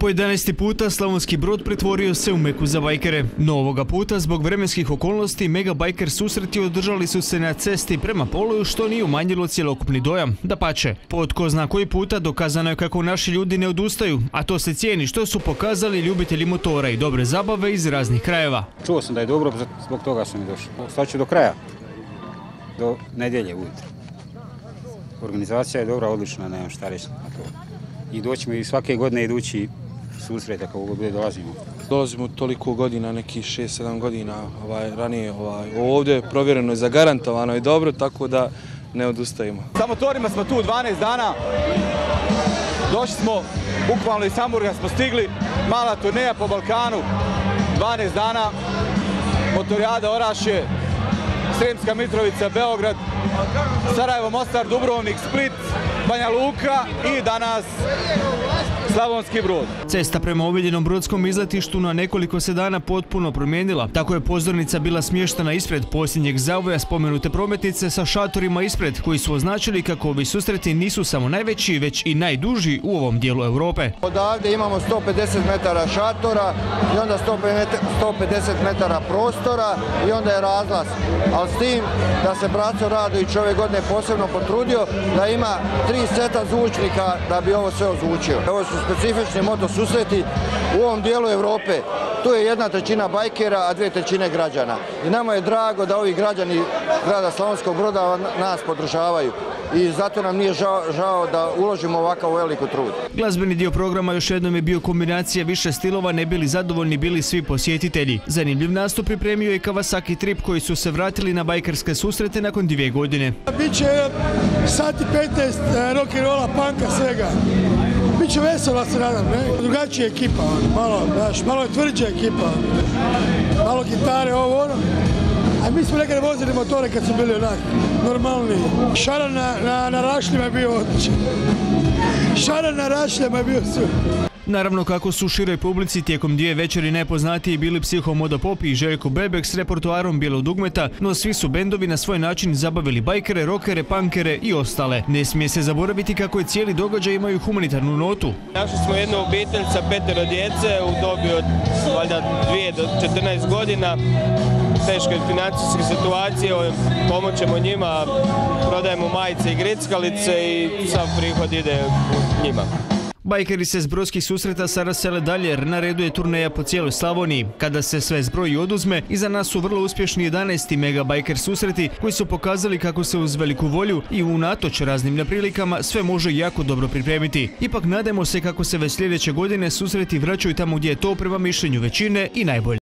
Po 11. puta Slavonski Brod pretvorio se u meku za bajkere. No ovoga puta, zbog vremenskih okolnosti, mega bajker susreti održali su se na cesti prema Poluju, što nije umanjilo cjelokupni dojam. Dapače, po tko zna koji puta dokazano je kako naši ljudi ne odustaju, a to se cijeni što su pokazali ljubitelji motora i dobre zabave iz raznih krajeva. Čuo sam da je dobro, zbog toga sam i došao. Sad ću do kraja, do nedjelje ujutro. Organizacija je dobra, odlična, nemam šta reći na to. I doćemo i svake godine idući susret kako gdje dolazimo. Dolazimo toliko godina, nekih 6-7 godina ranije ovdje, provjereno je, zagarantovano i dobro, tako da ne odustajemo. Sa motorima smo tu 12 dana, došli smo, bukvalno iz Hamburga smo stigli, mala turneja po Balkanu, 12 dana, Motorijada Orašje, Sremska Mitrovica, Beograd, Sarajevo, Mostar, Dubrovnik, Split, Banja Luka i danas Slavonski Brod. Cesta prema omiljenom brodskom izletištu na nekoliko se dana potpuno promijenila. Tako je pozornica bila smještena ispred posljednjeg zavoja spomenute prometnice sa šatorima ispred, koji su označili kako ovi susreti nisu samo najveći, već i najduži u ovom dijelu Europe. Odavde imamo 150 metara šatora i onda 150 metara prostora i onda je razlaz. Ali s tim da se Braco Radović ove godine posebno potrudio da ima 3 seta zvučnika da bi ovo sve ozvučio. Ovo su specifični moto susreti u ovom dijelu Europe. Tu je 1/3 bajkera, a 2/3 građana. I nama je drago da ovi građani grada Slavonskog Broda nas podržavaju. I zato nam nije žao da uložimo ovakav veliku trud. Glazbeni dio programa još jednom je bio kombinacija više stilova, ne bili zadovoljni bili svi posjetitelji. Zanimljiv nastup pripremio je Kawasaki Trip, koji su se vratili na bajkerske susrete nakon 2 godine. Biće sati 15 rock'n'rolla, punka, svega. Biće vesela se nadam, ne? Drugačija ekipa, malo je tvrđa ekipa, malo gitare, ovo ono. A mi smo nekada vozili motore kad su bili onak normalni. Šaran na rašljima je bio odličan. Šaran na rašljima je bio super. Naravno, kako su široj publici tijekom 2 večeri najpoznatiji bili Psiho Modopop i Željko Bebek s repertoarom Bijelog dugmeta, no svi su bendovi na svoj način zabavili bajkere, rokere, punkere i ostale. Ne smije se zaboraviti kako je cijeli događaj imaju humanitarnu notu. Našli smo jednu obitelj sa 5 djece u dobi od valjda 2 do 14 godina. Teške financijske situacije, pomoćemo njima, prodajemo majice i grickalice i sav prihod ide njima. Bajkeri se s brodskih susreta sada sele dalje jer na redu je turneja po cijeloj Slavoniji. Kada se sve zbroji i oduzme, iza nas su vrlo uspješni 11. mega bajker susreti koji su pokazali kako se uz veliku volju i unatoč raznim neprilikama sve može jako dobro pripremiti. Ipak nadajmo se kako se već sljedeće godine susreti vraćaju tamo gdje je to prema mišljenju većine i najbolje.